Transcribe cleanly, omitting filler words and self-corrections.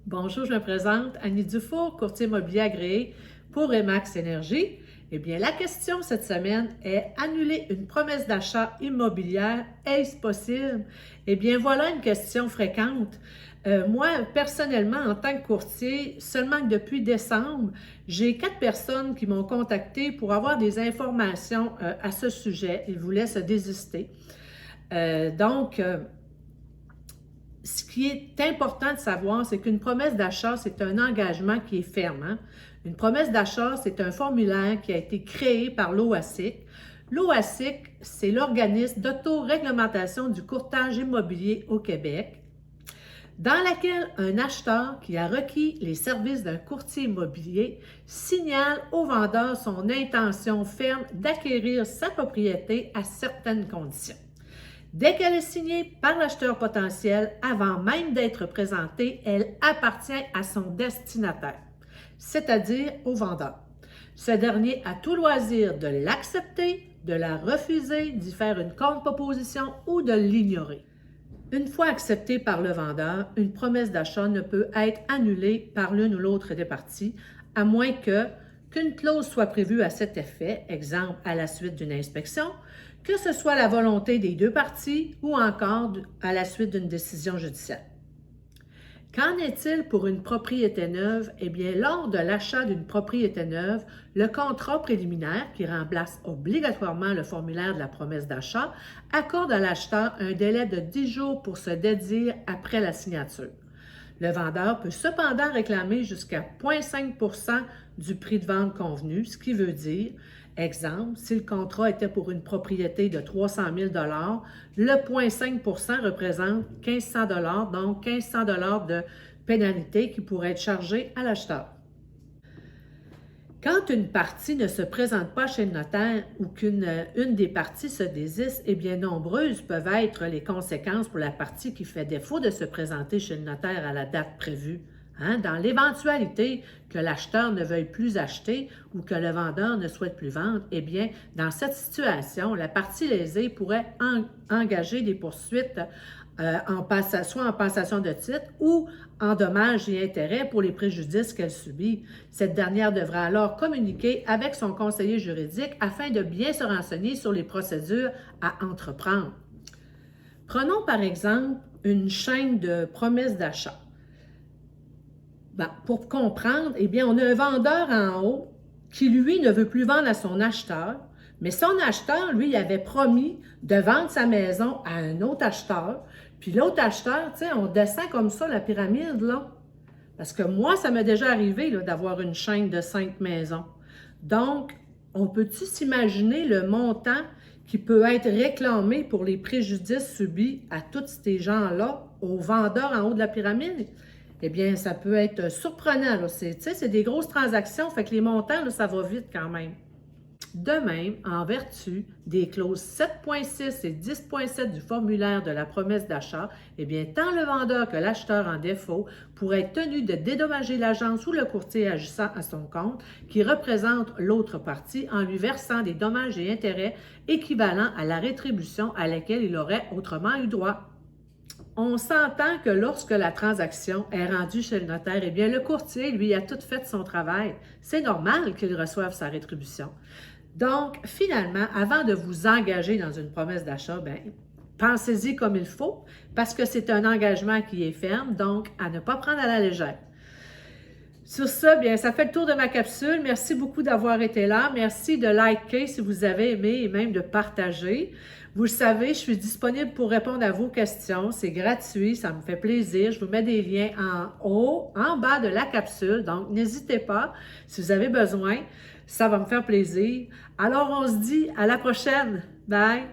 Bonjour, je me présente, Annie Dufour, courtier immobilier agréé pour Remax Énergie. Eh bien, la question cette semaine est annuler une promesse d'achat immobilière, est-ce possible? Eh bien, voilà une question fréquente. Moi, personnellement, en tant que courtier, seulement que depuis décembre, j'ai 4 personnes qui m'ont contacté pour avoir des informations à ce sujet. Ils voulaient se désister. Donc, ce qui est important de savoir, c'est qu'une promesse d'achat, c'est un engagement qui est ferme. Hein? Une promesse d'achat, c'est un formulaire qui a été créé par l'OASIC. L'OASIC, c'est l'organisme d'autoréglementation du courtage immobilier au Québec, dans laquelle un acheteur qui a requis les services d'un courtier immobilier signale au vendeur son intention ferme d'acquérir sa propriété à certaines conditions. Dès qu'elle est signée par l'acheteur potentiel, avant même d'être présentée, elle appartient à son destinataire, c'est-à-dire au vendeur. Ce dernier a tout loisir de l'accepter, de la refuser, d'y faire une contre-proposition ou de l'ignorer. Une fois acceptée par le vendeur, une promesse d'achat ne peut être annulée par l'une ou l'autre des parties, à moins qu'une clause soit prévue à cet effet, exemple à la suite d'une inspection, que ce soit la volonté des deux parties ou encore à la suite d'une décision judiciaire. Qu'en est-il pour une propriété neuve? Eh bien, lors de l'achat d'une propriété neuve, le contrat préliminaire, qui remplace obligatoirement le formulaire de la promesse d'achat, accorde à l'acheteur un délai de 10 jours pour se dédire après la signature. Le vendeur peut cependant réclamer jusqu'à 0,5 % du prix de vente convenu, ce qui veut dire, exemple, si le contrat était pour une propriété de 300 000 le 0,5 % représente 1 500 donc 1 500 de pénalité qui pourrait être chargée à l'acheteur. Quand une partie ne se présente pas chez le notaire ou qu'une des parties se désiste, eh bien, nombreuses peuvent être les conséquences pour la partie qui fait défaut de se présenter chez le notaire à la date prévue. Hein? Dans l'éventualité que l'acheteur ne veuille plus acheter ou que le vendeur ne souhaite plus vendre, eh bien, dans cette situation, la partie lésée pourrait engager des poursuites soit en passation de titre ou en dommages et intérêts pour les préjudices qu'elle subit. Cette dernière devra alors communiquer avec son conseiller juridique afin de bien se renseigner sur les procédures à entreprendre. Prenons par exemple une chaîne de promesses d'achat. Pour comprendre, eh bien, on a un vendeur en haut qui, lui, ne veut plus vendre à son acheteur, mais son acheteur, lui, avait promis de vendre sa maison à un autre acheteur. Puis l'autre acheteur, tu sais, on descend comme ça la pyramide, là. Parce que moi, ça m'est déjà arrivé d'avoir une chaîne de 5 maisons. Donc, on peut-tu s'imaginer le montant qui peut être réclamé pour les préjudices subis à tous ces gens-là, aux vendeurs en haut de la pyramide? Eh bien, ça peut être surprenant. C'est des grosses transactions, fait que les montants, là, ça va vite quand même. De même, en vertu des clauses 7.6 et 10.7 du formulaire de la promesse d'achat, eh bien, tant le vendeur que l'acheteur en défaut pourraient être tenus de dédommager l'agence ou le courtier agissant à son compte qui représente l'autre partie en lui versant des dommages et intérêts équivalents à la rétribution à laquelle il aurait autrement eu droit. On s'entend que lorsque la transaction est rendue chez le notaire, eh bien, le courtier, lui, a tout fait son travail. C'est normal qu'il reçoive sa rétribution. Donc, finalement, avant de vous engager dans une promesse d'achat, bien, pensez-y comme il faut, parce que c'est un engagement qui est ferme, donc à ne pas prendre à la légère. Sur ça, bien, ça fait le tour de ma capsule. Merci beaucoup d'avoir été là. Merci de liker si vous avez aimé et même de partager. Vous le savez, je suis disponible pour répondre à vos questions. C'est gratuit, ça me fait plaisir. Je vous mets des liens en haut, en bas de la capsule. Donc, n'hésitez pas si vous avez besoin. Ça va me faire plaisir. Alors, on se dit à la prochaine. Bye!